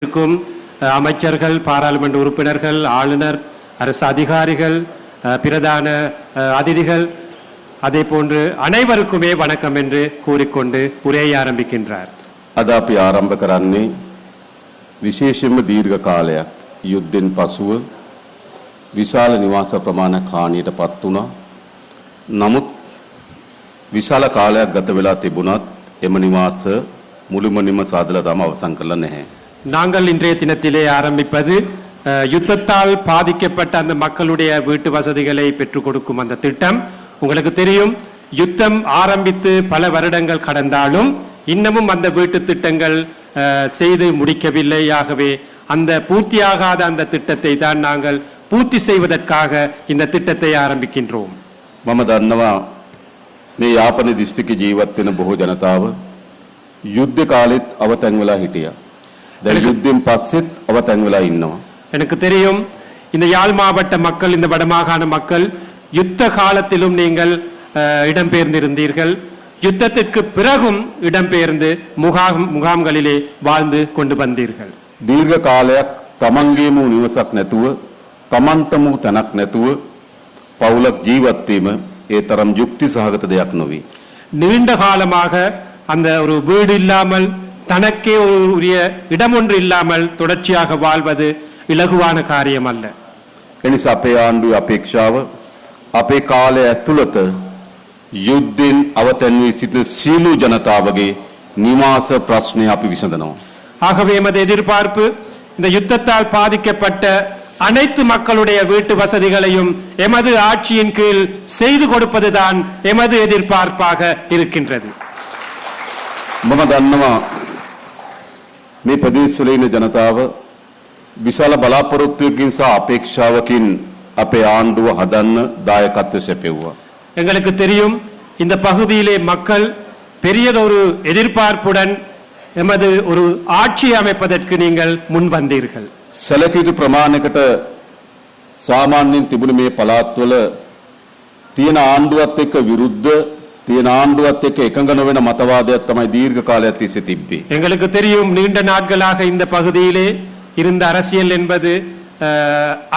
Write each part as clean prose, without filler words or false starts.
வந்திருக்கும் அமைச்சர்கள், பாராளுமன்ற உறுப்பினர்கள், ஆளுநர், அரசு அதிகாரிகள், பிரதான அதிதிகள், அதே போன்று அனைவருக்குமே வணக்கம் என்று கூறிக்கொண்டு உரையை ஆரம்பிக்கின்றார். අද අපි ආරම්භ කරන්නේ විශේෂයෙන්ම දීර්ඝ කාලයක් යුද්ධෙන් පසුව විශාල නිවාස ප්‍රමාණයක් හානියට පත් වුණා. නමුත් විශාල කාලයක් ගත වෙලා තිබුණත් එම නිවාස මුළුමනින්ම සාදලා තම අවසන් කරලා නැහැ. நாங்கள் இன்றைய தினத்திலே ஆரம்பிப்பது யுத்தத்தால் பாதிக்கப்பட்ட அந்த மக்களுடைய வீட்டு வசதிகளை பெற்றுக் கொடுக்கும் அந்த திட்டம். உங்களுக்கு தெரியும், யுத்தம் ஆரம்பித்து பல வருடங்கள் கடந்தாலும் இன்னமும் அந்த வீட்டு திட்டங்கள் செய்து முடிக்கவில்லை. ஆகவே அந்த பூர்த்தியாகாத அந்த திட்டத்தை தான் நாங்கள் பூர்த்தி செய்வதற்காக இந்த திட்டத்தை ஆரம்பிக்கின்றோம். මම දන්නවා මේ යාපන දිස්ත්‍රික්කේ ජීවත් වෙන බොහෝ ජනතාව යුද්ධ කාලෙත් අවතැන් වෙලා හිටියා. දැන් යුද්ධෙන් පස්සෙත් අවතැන් වෙලා ඉන්නවා. எனக்கு தெரியும், இந்த யாழ் மாவட்ட மக்கள், இந்த வடமாகாண மக்கள் யுத்த காலத்திலும் நீங்கள் இடம்பெயர்ந்திருந்தீர்கள். யுத்தத்திற்கு பிறகும் இடம்பெயர்ந்து முகாம்களிலே வாழ்ந்து கொண்டு வந்தீர்கள். දීර්ඝ කාලයක් තමන්ගේම නිවසක් නැතුව, තමන්ටම තැනක් නැතුව පවුලක් ජීවත් වීම ඒ තරම් යුක්ති සහගත දෙයක් නොවේ. நீண்ட காலமாக அந்த ஒரு வீடு இல்லாமல், தனக்கே உரிய இடம் ஒன்று இல்லாமல் தொடர்ச்சியாக வாழ்வது இலகுவான காரியம் அல்ல. එනිසා අපේ ආණ්ඩුවේ අපේක්ෂාව අපේ කාලය ඇතුළත යුද්ධෙන් අවතැන් වී සිටින සීළු ජනතාවගේ නිවාස ප්‍රශ්නය අපි විසඳනවා. ஆகவே எமது எதிர்பார்ப்பு, இந்த யுத்தத்தால் பாதிக்கப்பட்ட அனைத்து மக்களுடைய வீட்டு வசதிகளையும் எமது ஆட்சியின் கீழ் செய்து கொடுப்பதுதான் எமது எதிர்பார்ப்பாக இருக்கின்றது. මම දන්නවා මේ ප්‍රදේශවල ඉන්න ජනතාව විශාල බලාපොරොත්තුවකින් සහ අපේක්ෂාවකින් අපේ ආණ්ඩුව හදන්න දායකත්වය සැපෙව්වා. எங்களுக்கு தெரியும், இந்த பகுதியிலே மக்கள் பெரியதொரு எதிர்பார்ப்புடன் எமது ஒரு ஆட்சி அமைப்பதற்கு நீங்கள் முன் வந்தீர்கள். සැලකිය යුතු ප්‍රමාණයකට සාමාන්‍යයෙන් තිබුණ මේ පළාත්වල තියෙන ආණ්ඩුවත් එක්ක විරුද්ධ, තියෙන ආණ්ඩුවත් එක්ක එකඟ නොවන මතවාදයක් තමයි දීර්ඝ කාලයක් තිස්සේ තිබ්බේ. எங்களுக்கு தெரியும், நீண்ட நாட்களாக இந்த பகுதியிலே இருந்த அரசியல் என்பது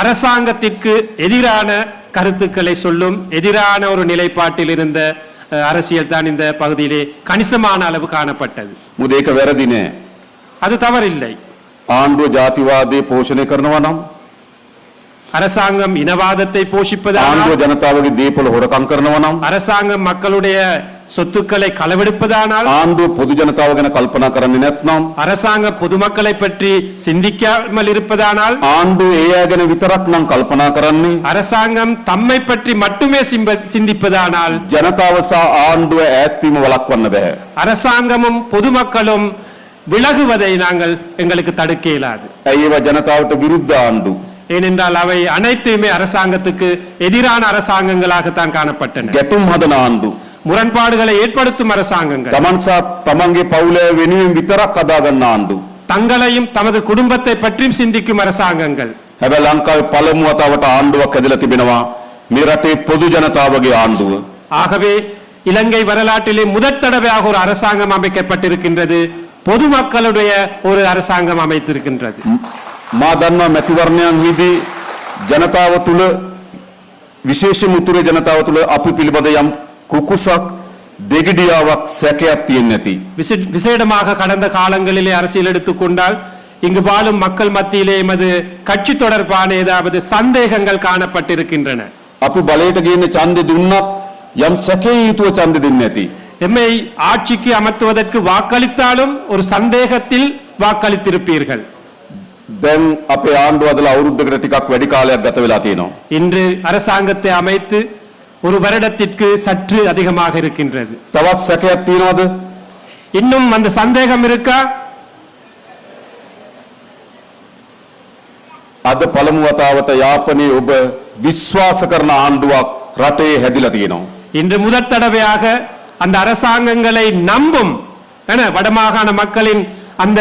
அரசாங்கத்திற்கு எதிரான கருத்துக்களை சொல்லும், எதிரான ஒரு நிலைப்பாட்டில் இருந்த அரசியல் தான் இந்த பகுதியிலே கணிசமான அளவு காணப்பட்டது. මොකද ඒක වැරදි නෑ. அது தவறில்லை. ආණ්ඩුව ජාතිවාදයේ පෝෂණය කරනවා නම්, அரசாங்கம் இனவாதத்தை போஷிப்பதானால், ආණ්ඩුව ජනතාවගේ දේපොළ හොරකම් කරනවා නම්, அரசாங்கம் மக்களுடைய சொத்துக்களை களவெடுப்பதானால், ආණ්ඩුව පොදු ජනතාව ගැන කල්පනා කරන්නේ නැත්නම්, அரசாங்கம் பொதுமக்களை பற்றி சிந்திக்காமல் இருப்பதானால், ආණ්ඩුව ඒ අය ගැන විතරක් නම් කල්පනා කරන්නේ, அரசாங்கம் தம்மை பற்றி மட்டுமே சிந்திப்பதானால், ජනතාව සහ ආණ්ඩුව ඈත්වීම වළක්වන්න බෑ. அரசாங்கமும் பொதுமக்களும் விலகுவதை நாங்கள் எங்களுக்கு தடுக்க இயலாது. ඇයි ඒවා ජනතාවට විරුද්ධ ආණ්ඩු? ஏனென்றால் அவை அனைத்துமே அரசாங்கத்துக்கு எதிரான அரசாங்கங்களாகத்தான் காணப்பட்டன. ගැටුම් හදන ආණ්ඩු, முரண்பாடுகளை ஏற்படுத்தும் அரசாங்கங்கள், තමන් සහ තමන්ගේ පවුල වෙනුවෙන් විතරක් හදා ගන්න ආණ්ඩු. தங்களையும் தமது குடும்பத்தை பற்றியும் சிந்திக்கும் அரசாங்கங்கள். හැබැයි ලංකාවේ පළමු වතාවට ආණ්ඩුවක් ඇදලා තිබෙනවා, මේ රටේ පොදු ජනතාවගේ ආණ්ඩුව. ஆகவே இலங்கை வரலாற்றிலே முதற் தடவையாக ஒரு அரசாங்கம் அமைக்கப்பட்டிருக்கின்றது, பொதுமக்களுடைய ஒரு அரசாங்கம் அமைத்திருக்கின்றது. මා දන්නවා මැතිවරණයන්හිදී ජනතාව තුළ, විශේෂයෙන් උතුරේ ජනතාව තුළ අපි පිළිබඳ යම් කුකුසක්, දෙගිඩියාවක්, සැකයක් තියෙන්නේ නැති. விசேடமாக கடந்த காலங்களிலே அரசியல் எடுத்துக்கொண்டால் இங்கு வாழும் மக்கள் மத்தியிலே எமது கட்சி தொடர்பான ஏதாவது சந்தேகங்கள் காணப்பட்டிருக்கின்றன. අපි බලයට ගේන ඡන්දෙ දුන්නත් යම් සැකයෙන් යුතුව ඡන්දෙ දෙන්නේ නැති. எம்மை ஆட்சிக்கு அமர்த்துவதற்கு வாக்களித்தாலும் ஒரு சந்தேகத்தில் வாக்களித்திருப்பீர்கள். දැන් අපේ ආණ්ඩුව අදලා අවුරුද්දකට ටිකක් වැඩි කාලයක් ගත වෙලා තියෙනවා. இன்று அரசாங்கத்தை அமைத்து ஒரு வருடத்திற்கு சற்று அதிகமாக இருக்கின்றது. තවත් සැකයක් තියෙනවද? இன்னும் அந்த சந்தேகம் இருக்கா? අද පළමු වතාවට යාපනයේ ඔබ විශ්වාස කරන ආණ්ඩුවක් රටේ හැදිලා තියෙනවා. இன்று முதற் தடவையாக அந்த அரசாங்கங்களை நம்பும் வடமாகாண மக்களின் அந்த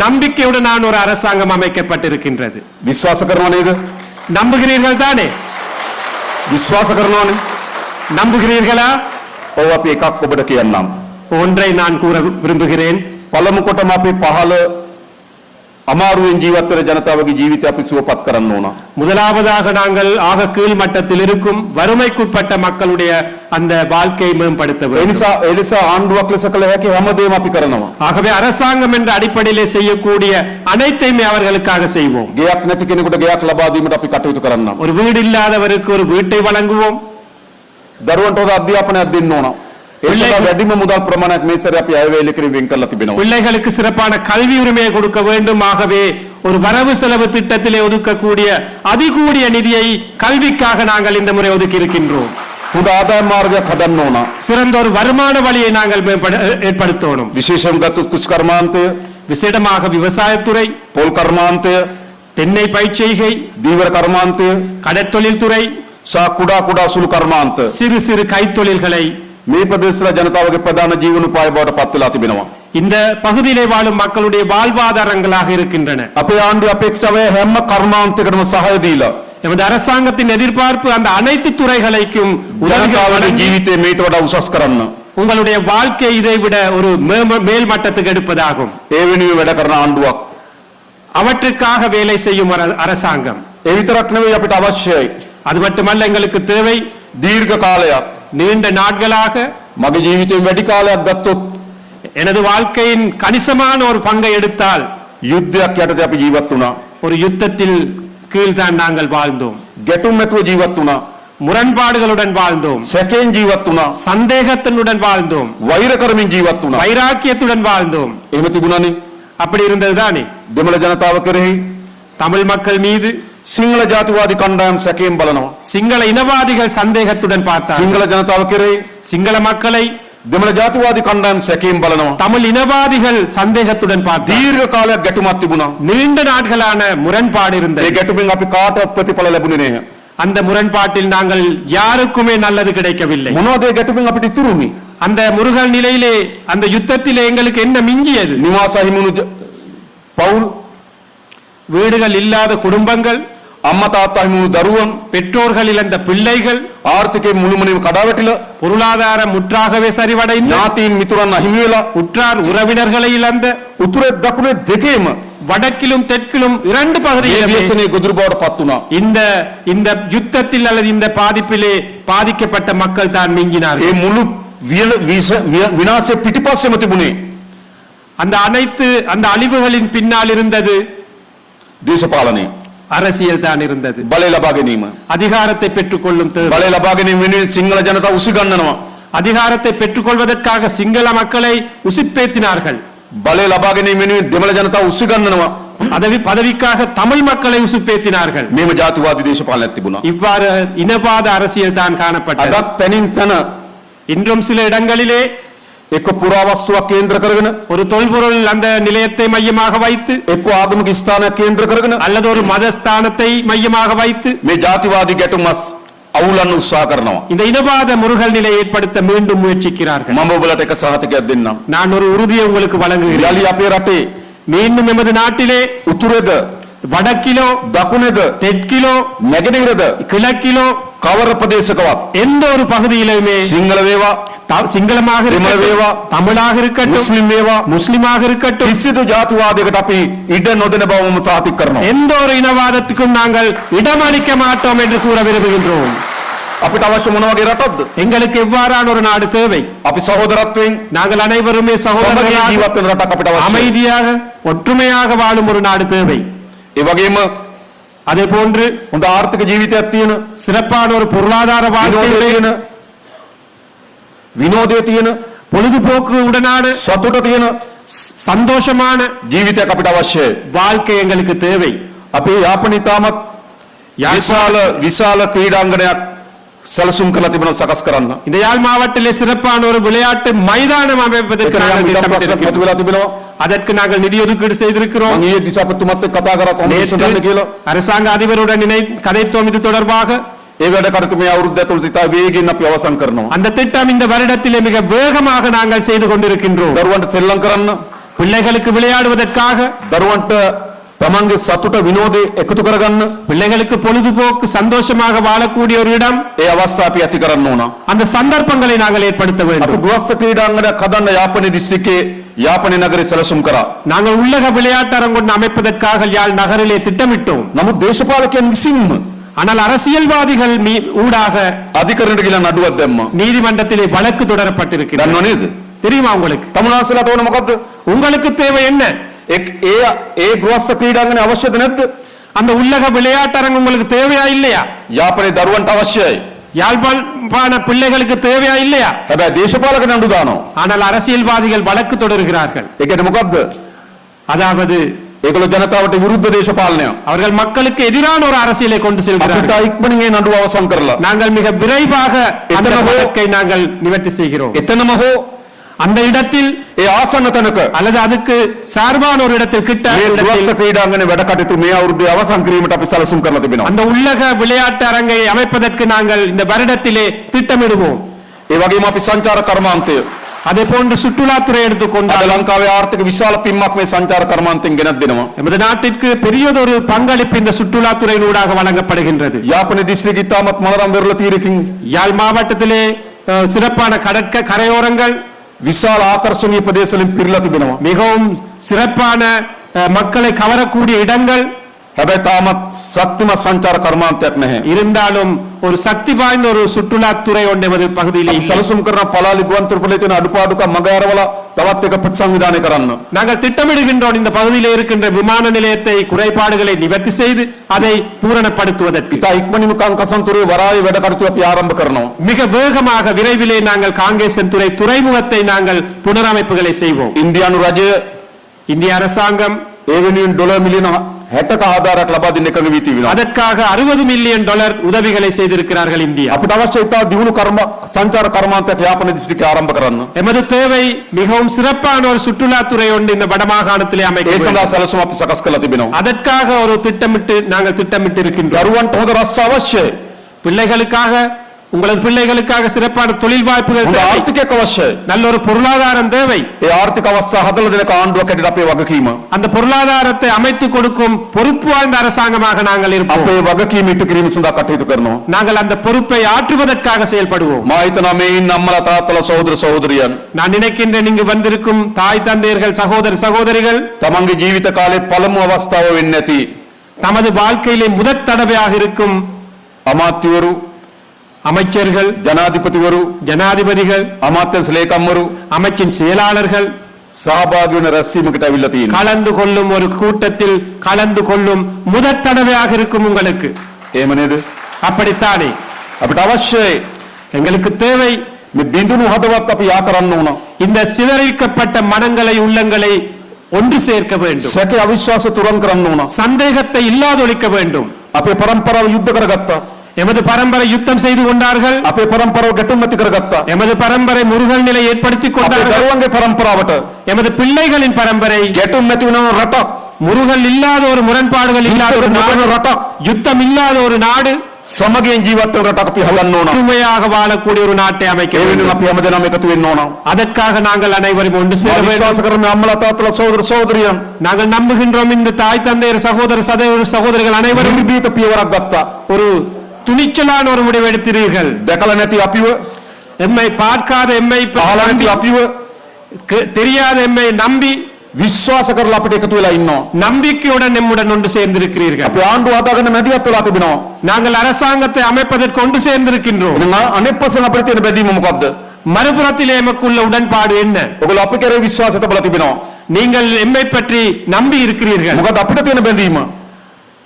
நம்பிக்கையுடனான ஒரு அரசாங்கம் அமைக்கப்பட்டிருக்கின்றது. විශ්වාස කරනව නේද? நம்புகிறீர்கள் தானே? විශ්වාස කරනවනේ. நம்புகிறீர்களா? ඔව් අපි එකක් ඔබට කියන්නම්. ஒன்றை நான் கூற விரும்புகிறேன். පළමු කොටම අපි පහළ අමාරුවෙන් ජීවත් වෙන ජනතාවගේ ජීවිතය අපි සුවපත් කරන්න ඕන. முதலாவதாக நாங்கள் ஆக கீழ் மட்டத்தில் இருக்கும் வறுமைக்குட்பட்ட மக்களுடைய அந்த வாழ்க்கையை மேம்படுத்த ඒ வேண்டும். නිසා ආණ්ඩුවක් ලෙස කළ හැකි හැමදේම අපි කරනවා. ஆகவே அரசாங்கம் என்ற அடிப்படையிலே செய்யக்கூடிய அனைத்தையுமே அவர்களுக்காக செய்வோம். ගෙයක් නැති කෙනෙකුට ගෙයක් ලබා දීමට අපි කටයුතු කරන්නම්. ஒரு வீடு இல்லாதவருக்கு ஒரு வீட்டை வழங்குவோம். දරුවන්ට හොඳ අධ්‍යාපනයක් දෙන්න ඕන. ඒ සඳහා වැඩිම මුදල් ප්‍රමාණයක් මේ සැරේ අපි අයවැයලකින් වෙන් කරලා තිබෙනවා. பிள்ளைகளுக்கு சிறப்பான கல்வி உரிமையை கொடுக்க வேண்டும். ஆகவே ஒரு வரவு செலவு திட்டத்திலே ஒதுக்கக்கூடிய அதிகூடிய நிதியை கல்விக்காக நாங்கள் இந்த முறை ஒதுக்கி இருக்கின்றோம். හොඳ ආදාය මාර්ගයක් හදන්න ඕන. சிறந்த ஒரு வருமான வழியை நாங்கள் ஏற்படுத்தணும். විශේෂයෙන් ගත්තොත් කුෂ් කර්මාන්තය, விசேடமாக விவசாயத்துறை, පොල් කර්මාන්තය, தென்னை பயிர்ச்செய்கை, දීවර කර්මාන්තය, கடற்தொழில் துறை, සහ කුඩා කුඩා සුළු කර්මාන්ත சிறு சிறு கைத்தொழில்களை මේ ප්‍රදේශවල ජනතාවගේ ප්‍රධාන ජීවනෝපාය බවට පත් වෙලා තිබෙනවා. இந்த பகுதியிலே வாழும் மக்களுடைய வாழ்வாதாரங்களாக இருக்கின்றன. අපේ ආණ්ඩුවේ අපේක්ෂාව හැම කර්මාන්තයකටම සහාය දීලා எமது அரசாங்கத்தின் எதிர்பார்ப்பு அந்த அனைத்து துறைகளுக்கும் உதவிகள் ජනතාවගේ வழங்கி ජීවිතේ මේට වඩා උසස් කරන්න. உங்களுடைய வாழ்க்கை இதை விட ஒரு மேல் மட்டத்துக்கு எடுப்பதாகும். ඒ වෙනුවෙන් වැඩ කරන ආණ්ඩුවක්. அவற்றுக்காக வேலை செய்யும் அரசாங்கம். ඒ විතරක් නෙවෙයි අපිට අවශ්‍යයි. அது மட்டுமல்ல, எங்களுக்கு தேவை දීර්ඝ කාලයක්. நீண்ட நாட்களாக මගේ ජීවිතේ වැඩි කාලයක් ගත්තොත් எனது வாழ்க்கையின் கணிசமான ஒரு பங்கை எடுத்தால் යුද්ධයක් යටතේ අපි ජීවත් වුණා. ஒரு யுத்தத்தில் கீழ்தான் நாங்கள் வாழ்ந்தோம். ගැටුම් නැතුව ජීවත් වුණා. முரண்பாடுகளுடன் வாழ்ந்தோம். සැකෙන් ජීවත් වුණා. சந்தேகத்தினுடன் வாழ்ந்தோம். වෛර කරමින් ජීවත් වුණා. வைராக்கியத்துடன் வாழ்ந்தோம். එහෙම තිබුණානේ. அப்படி இருந்ததுதானே දෙමළ ජනතාව කෙරෙහි தமிழ் மக்கள் மீது සිංහල ජාතිවාදී කණ්ඩායම් සැකයෙන් බලනවා. சிங்கள இனவாதிகள் சந்தேகத்துடன் பார்த்தார். සිංහල ජනතාව කෙරෙහි சிங்கள மக்களை දෙමළ ජාතිවාදී කණ්ඩායම් සැකයෙන් බලනවා. தமிழ் இனவாதிகள் சந்தேகத்துடன் பார்த்தார். දීර්ඝ කාලයක් ගැටුමක් තිබුණා. நீண்ட நாட்களான முரண்பாடு ඒ இருந்தது. ගැටුමෙන් අපි කාටවත් ප්‍රතිඵල ලැබුණේ නැහැ. அந்த முரண்பாட்டில் நாங்கள் யாருக்குமே நல்லது கிடைக்கவில்லை. මොනවද ඒ ගැටුමෙන් අපිට ඉතුරුනේ? அந்த முருகல் நிலையிலே, அந்த யுத்தத்திலே எங்களுக்கு என்ன மிஞ்சியது? නිවාස හිමුණු පවුල්, வீடுகள் இல்லாத குடும்பங்கள், අම්මා තාත්තා හිමුණු දරුවන්, பெற்றோர்கள் இழந்த பிள்ளைகள், ආර්ථිකයෙන් මුළුමනින්ම කඩාවැටිලා, பொருளாதாரம் முற்றாகவே சரிவடைந்து, ඥාතීන් මිතුරන් අහිමි වෙලා, உற்றார் உறவினர்களை இழந்த, උතුරේ දකුණේ දෙකේම வடக்கிலும் தெற்கிலும் இரண்டு මේ பகுதிகளிலும் ව්‍යසනයේ ගොදුරු බවට පත් වුණා. இந்த இந்த யுத்தத்தில் அல்லது இந்த பாதிப்பிலே பாதிக்கப்பட்ட மக்கள் தான் மிஞ்சினார்கள். ඒ මුළු විනාශයේ පිටිපස්සෙම තිබුණේ அந்த அந்த அழிவுகளின் பின்னால் இருந்தது දේශපාලනය. அரசியல் தான் இருந்தது. බලය ලබා ගැනීම. அதிகாரத்தை பெற்றுக்கொள்ளும் தேவை. බලය ලබා ගැනීම වෙනුවෙන් සිංහල ජනතාව උසිගන්නනවා. அதிகாரத்தை பெற்றுக்கொள்வதற்காக சிங்கள மக்களை உசுப்பேத்தினார்கள். බලය ලබා ගැනීම වෙනුවෙන් දෙමළ ජනතාව උසිගන්නනවා. பதவிக்காக தமிழ் மக்களை உசுப்பேத்தினார்கள். මේම ජාතිවාදී දේශපාලනයක් තිබුණා. இவ்வாறு இனவாத அரசியல் தான் காணப்பட்டது. අදත් තනින් තන இன்றும் சில இடங்களிலே එක්ක පුරාවස්තුවක් කේන්ද්‍ර කරගෙන, ஒரு தொல்பொருள் அந்த நிலையத்தை மையமாக வைத்து, එක්ක ආගමික ස්ථානයක් කේන්ද්‍ර කරගෙන அல்லது ஒரு மதஸ்தானத்தை மையமாக வைத்து මේ ජාතිවාදී ගැටුමස් අවුලන්න උත්සාහ කරනවා. இந்த இனவாத முருகல் நிலை ஏற்படுத்த மீண்டும் முயற்சிக்கிறார்கள். මම ඔබලට එක සහතිකයක් දෙන්නම්. நான் ஒரு உறுதியை உங்களுக்கு வழங்குகிறேன். යලි අපේ රටේ மீண்டும் எமது நாட்டிலே උතුරේද வடக்கிலோ, දකුණේද தெற்கிலோ, නැගෙනහිරද கிழக்கிலோ, කවර ප්‍රදේශකවත් எந்த ஒரு பகுதியிலுமே සිංහල වේවා சிங்களமாக இருக்கட்டும், தமிழாக இருக்கட்டும், මුස්ලිම් වේවා முஸ்லிமாக இருக்கட்டும், කිසිදු ජාතිවාදයකට අපි ඉඩ නොදෙන බව මම සාතික කරනවා. எந்த ஒரு இனவாதத்துக்கும் நாங்கள் இடமளிக்க மாட்டோம் என்று கூற விரும்புகின்றோம். අපිට අවශ්‍ය මොන වගේ රටක්ද? எங்களுக்கு எவ்வாறான ஒரு நாடு தேவை? අපි සහෝදරත්වයෙන් நாங்கள் அனைவருமே සමගිය சகோதரர்களாக ජීවත් වෙන රටක් අපිට අවශ්‍යයි. அமைதியாக ஒற்றுமையாக வாழும் ஒரு நாடு தேவை. ඒ වගේම அதே போன்று හොඳ ආර්ථික ජීවිතයක් තියෙන, சிறப்பான ஒரு பொருளாதார வாழ்க்கை, විනෝදයේ තියෙන, பொழுதுபோக்கு உடனான සතුට තියෙන சந்தோஷமான ජීවිතයක් අපිට අවශ්‍යයි. வாழ்க்கை எங்களுக்கு தேவை. අපේ යාපනයේ තාමත් විශාල ක්‍රීඩාංගණයක් සැලසුම් කරලා තිබෙනවා සකස් කරන්න. இந்த யாழ் மாவட்டத்திலே சிறப்பான ஒரு விளையாட்டு மைதானம் அமைப்பதற்கு நாங்கள் திட்டமிட்டிருக்கிறோம். වෙලා තිබෙනවා. அதற்கு நாங்கள் நிதி ஒதுக்கீடு செய்திருக்கிறோம். මම ඊයේ දිසාපතිතුමත් එක්ක කතා කරා කොහොමද ගන්න කියලා. அரசாங்க அதிபருடன் கதைத்தோம் இது தொடர்பாக. ඒ වැඩ කටයුතු මේ අවුරුද්ද ඇතුළත ඉතා වේගෙන් අපි අවසන් කරනවා. அந்த திட்டம் இந்த வருடத்திலே மிக வேகமாக நாங்கள் செய்து கொண்டிருக்கின்றோம். දරුවන්ට සෙල්ලම් කරන්න, பிள்ளைகளுக்கு விளையாடுவதற்காக, දරුවන්ට තමන්ගේ සතුට විනෝදේ එකතු කරගන්න பிள்ளைகளுக்கு பொழுதுபோக்கு சந்தோஷமாக வாழக்கூடிய ஒரு இடம், ඒ අවස්ථා අපි ඇති කරන්න ඕන. அந்த சந்தர்ப்பங்களை நாங்கள் ஏற்படுத்த අපි வேண்டும். ගුවස්ස ක්‍රීඩාංගණයක් හදන්න යාපනයේ දිස්ත්‍රික්කයේ යාපනයේ නගරේ සැලසුම් කරා. நாங்கள் உள்ளக விளையாட்டரங்கு அமைப்பதற்காக யாழ் நகரிலே திட்டமிட்டோம். නමුත් දේශපාලකයන් විසින්ම ஆனால் அரசியல்வாதிகள் ஊடாக අධිකරණයට ගිහින් නඩුවක් දැම්මා. நீதிமன்றத்திலே வழக்கு தொடரப்பட்டிருக்கிறது. දන්නව නේද? தெரியுமா உங்களுக்கு? තමුන්නාන්සලාට ඕන මොකද්ද? உங்களுக்கு தேவை என்ன? ඒ ගෘහස්ත ක්‍රීඩාංගනේ අවශ්‍යද නැද්ද? அந்த உள்ளக விளையாட்டரங்கு உங்களுக்கு தேவையா இல்லையா? යාපනයේ දරුවන්ට අවශ්‍යයි. யாழ்ப்பாண பிள்ளைகளுக்கு தேவையா இல்லையா? හැබැයි දේශපාලක නඩු දානවා. ஆனால் அரசியல்வாதிகள் வழக்கு தொடர்கிறார்கள். ඒකට මොකද්ද? அதாவது ඒගොල්ලෝ ජනතාවට විරුද්ධ දේශපාලනයක්. அவர்கள் மக்களுக்கு எதிரான ஒரு அரசியலை கொண்டு අපිට செல்கிறார்கள். ඉක්මනින් ඒ නඩුව අවසන් කරලා நாங்கள் மிக விரைவாக அந்த வழக்கை நாங்கள் நிவர்த்தி செய்கிறோம். එතනම හෝ அந்த இடத்தில் ඒ ආසන්න තැනක அல்லது அதுக்கு சார்பான ஒரு இடத்தில் கிட்ட මේ இடத்தில் ගෘහස්ත ක්‍රීඩාංගනේ වැඩ කටයුතු මේ අවුරුද්දේ අවසන් කිරීමට අපි සැලසුම් කරලා තිබෙනවා. அந்த உள்ளக விளையாட்டு அரங்கை அமைப்பதற்கு நாங்கள் இந்த வருடத்திலே திட்டமிடுவோம். ඒ වගේම අපි සංචාර කර්මාන්තය அதே போன்று சுற்றுலாத்துறை අද எடுத்துக்கொண்டால் ලංකාවේ ආර්ථික විශාල පින්මක් මේ සංචාර කර්මාන්තයෙන් ගෙනත් දෙනවා. நமது நாட்டிற்கு பெரியதொரு பங்களிப்பு இந்த சுற்றுலாத்துறையினூடாக வழங்கப்படுகின்றது. යාපන දිස්ත්‍රික්කයේ තාමත් මනරම් වෙරළ තීරකින් யாழ் மாவட்டத்திலே சிறப்பான கரையோரங்கள் විශාල ආකර්ෂණීය ප්‍රදේශ වලින් පිරීලා තිබෙනවා. மிகவும் சிறப்பான மக்களை கவரக்கூடிய இடங்கள் හැබැයි තාමත් ශක්තිමත් සංචාර කර්මාන්තයක් නැහැ. இருந்தாலும் ஒரு சக்தி வாய்ந்த ஒரு சுற்றுலாத்துறை ஒன்று எமது பகுதியிலே අපි இல்லை. සැලසුම් කරන පලාලි ගුවන්තොටුපළේ තියෙන අඩුපාඩුකම් මග ඇරවලා තවත් එක ප්‍රතිසංවිධානය කරන්න. நாங்கள் திட்டமிடுகின்றோம் இந்த பகுதியிலே இருக்கின்ற விமான நிலையத்தை குறைபாடுகளை நிவர்த்தி செய்து அதை பூரணப்படுத்துவதற்கு. ඉතා ඉක්මනින්ම කංකසන්තුරේ වරායේ වැඩ කටයුතු අපි ආරම්භ කරනවා. மிக வேகமாக விரைவிலே நாங்கள் காங்கேசன்துறை துறைமுகத்தை நாங்கள் புனரமைப்புகளை செய்வோம். ඉන්දියානු රජය இந்திய அரசாங்கம் ඒ වෙනුවෙන් ඩොලර් මිලියන 60ක ආධාරයක් ලබා දෙන්න එකඟ වී තිබෙනවා. அதற்காக $60 மில்லியன் உதவிகளை செய்திருக்கிறார்கள் இந்தியா. අපිට අවශ්‍ය ඉතා දියුණු සංචාර කර්මාන්තයක් යාපන දිස්ත්‍රික්කයේ ආරම්භ කරන්න. எமது தேவை மிகவும் சிறப்பான ஒரு சுற்றுலாத்துறை ஒன்று இந்த வடமாகாணத்திலே அமைக்க ඒ வேண்டும். සඳහා සැලසුම් අපි සකස් කරලා තිබෙනවා. அதற்காக ஒரு நாங்கள் திட்டமிட்டு இருக்கின்றோம். දරුවන්ට හොඳ රස්සා අවශ්‍යයි. பிள்ளைகளுக்காக உங்களது பிள்ளைகளுக்காக சிறப்பான தொழில் வாய்ப்புகள் හොඳ தேவை. ආර්ථිකයක් අවශ්‍යයි. நல்ல ஒரு பொருளாதாரம் தேவை. ඒ ආර්ථික අවස්ථා හදලා දෙනක ආණ්ඩුවක් හැටියට අපේ වගකීම. அந்த பொருளாதாரத்தை அமைத்துக் கொடுக்கும் பொறுப்பு வாய்ந்த அரசாங்கமாக நாங்கள் இருப்போம். අපේ වගකීම ඉටු කිරීම සඳහා කටයුතු කරනවා. நாங்கள் அந்த பொறுப்பை ஆற்றுவதற்காக செயல்படுவோம். මා හිතනවා මේ ඉන්න අම්මලා තාත්තලා සහෝදර சகோதරියන් நான் நினைக்கின்றேன் இங்கு வந்திருக்கும் தாய் தந்தையர்கள் சகோதர சகோதரிகள் තමන්ගේ ජීවිත කාලේ පළමු අවස්ථාව වෙන්නේ නැති தமது வாழ்க்கையிலே முதற் தடவையாக இருக்கும் අමාත්‍යවරු அமைச்சர்கள், ජනාධිපතිවරු ஜனாதிபதிகள், අමාත්‍යංශ ලේකම්වරු அமைச்சின் செயலாளர்கள் සහභාගී වෙන රැස්වීමකට ඇවිල්ලා තියෙනවා. கலந்து கொள்ளும் ஒரு கூட்டத்தில் கலந்து கொள்ளும் முதற் தடவையாக இருக்கும் உங்களுக்கு. එහෙම නේද? அப்படித்தானே අපිට අවශ්‍යයි எங்களுக்கு தேவை මේ බිඳුණු හදවත් අපි යා කරන්න ඕන. இந்த சிதறிக்கப்பட்ட மனங்களை உள்ளங்களை ஒன்று சேர்க்க வேண்டும். සැක අවිශ්වාස තුරන් කරන්න ඕන. சந்தேகத்தை இல்லாதொழிக்க வேண்டும். අපේ පරම්පරාව යුද්ධ කරගත්තා. எமது பரம்பரை யுத்தம் செய்து கொண்டார்கள். අපේ පරම්පරාව ගැටුම් ඇති කරගත්තා. எமது பரம்பரை முருகல் நிலை ஏற்படுத்திக் අපේ கொண்டார்கள். දරුවන්ගේ පරම්පරාවට எமது பிள்ளைகளின் பரம்பரை ගැටුම් ඇති වෙන රටක්, முருகல் இல்லாத ஒரு முரண்பாடுகள் இல்லாத ஒரு நாடு, රටක්, யுத்தம் இல்லாத ஒரு நாடு, සමගියෙන් ජීවත් වෙන රටක් අපි හදන්න ඕන. ஒற்றுமையாக வாழக்கூடிய ஒரு நாட்டை அமைக்க ඒ வேண்டும். වෙනුවෙන් අපි හැමදෙනාම එකතු වෙන්න ඕන. அதற்காக நாங்கள் அனைவரும் ஒன்று சேர வேண்டும். විශ්වාස කරන අම්මලා තාත්තලා සහෝදර සහෝදරියන් நாங்கள் நம்புகின்றோம் இந்த தாய் தந்தையர் சகோதர சகோதரிகள் அனைவரும் නිර්භීත පියවරක් ගත්තා. ஒரு துணிச்சலான ஒரு முடிவு எடுத்தீர்கள். දැකලා නැති අපිව, எம்மை பார்க்காத எம்மை අහලා නැති අපිව தெரியாத எம்மை நம்பி විශ්වාස කරලා අපිට එකතු වෙලා ඉන්නවා. நம்பிக்கையுடன் நம்முடன் ஒன்று சேர்ந்திருக்கிறீர்கள். අපි ආණ්ඩුව හදාගන්න මැදිහත් වෙලා තිබෙනවා. நாங்கள் அரசாங்கத்தை அமைப்பதற்கு ஒன்று சேர்ந்திருக்கின்றோம். එහෙනම් අනෙක් පස්සෙන් අපිට තියෙන බැඳීම මොකද්ද? மறுபுறத்தில் எமக்குள்ள உடன்பாடு என்ன? ඔයගොල්ලෝ අපි කරේ විශ්වාසය තබලා තිබෙනවා. நீங்கள் எம்மை பற்றி நம்பி இருக்கிறீர்கள். මොකද අපිට තියෙන බැඳීම?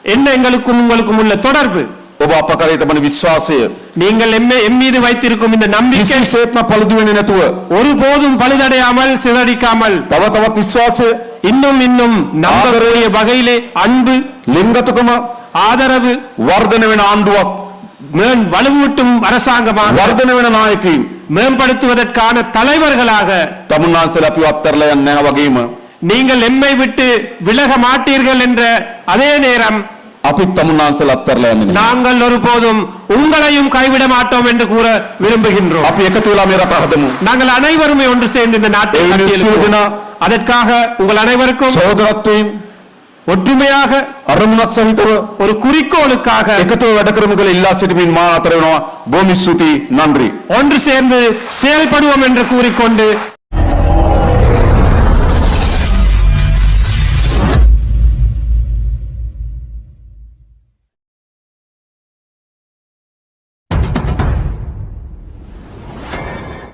என்ன எங்களுக்கும் உங்களுக்கும் உள்ள தொடர்பு? ඔබ අප කරේ තබන විශ්වාසය நீங்கள் எம் மீது வைத்திருக்கும் இந்த நம்பிக்கை කිසිසේත්ම පළුදු වෙන්නේ නැතුව ஒருபோதும் பழுதடையாமல் சிதறடிக்காமல் තව තවත් විශ්වාසය, இன்னும் நம்பக்கூடிய வகையிலே அன்பு, ලිංගතුකම ஆதரவு, වර්ධනය වෙන ආණ්ඩුවක්, வலுவூட்டும் அரசாங்கமாக වර්ධනය වෙන නායකයින් மேம்படுத்துவதற்கான தலைவர்களாக තමුන්නාන්සලා අපිව අත්හැරලා යන්නේ නැහැ වගේම நீங்கள் எம்மை விட்டு விலக மாட்டீர்கள் என்ற அதே நேரம் අපිත් තමුන්නාන්සලා අත්හැරලා යන්නේ නැහැ. நாங்கள் ஒருபோதும் உங்களையும் கைவிட மாட்டோம் என்று கூற விரும்புகின்றோம். අපි එකතු වෙලා මේ රට හදමු. நாங்கள் அனைவருமே ஒன்று சேர்ந்து இந்த நாட்டை ඒ වෙනුවෙන් සියලු கட்டியெழுப்புவோம். දෙනා அதற்காக உங்கள் அனைவருக்கும் සහෝදරත්වයෙන් ஒற்றுமையாக අරමුණක් සහිතව ஒரு குறிக்கோளுக்காக එකතුව වැඩ කරමු කියලා ඉල්ලා සිටිමින් මා අතර වෙනවා. බොහොම ස්තුතියි. නන්දි. ஒன்று சேர்ந்து செயல்படுவோம் என்று கூறிக்கொண்டு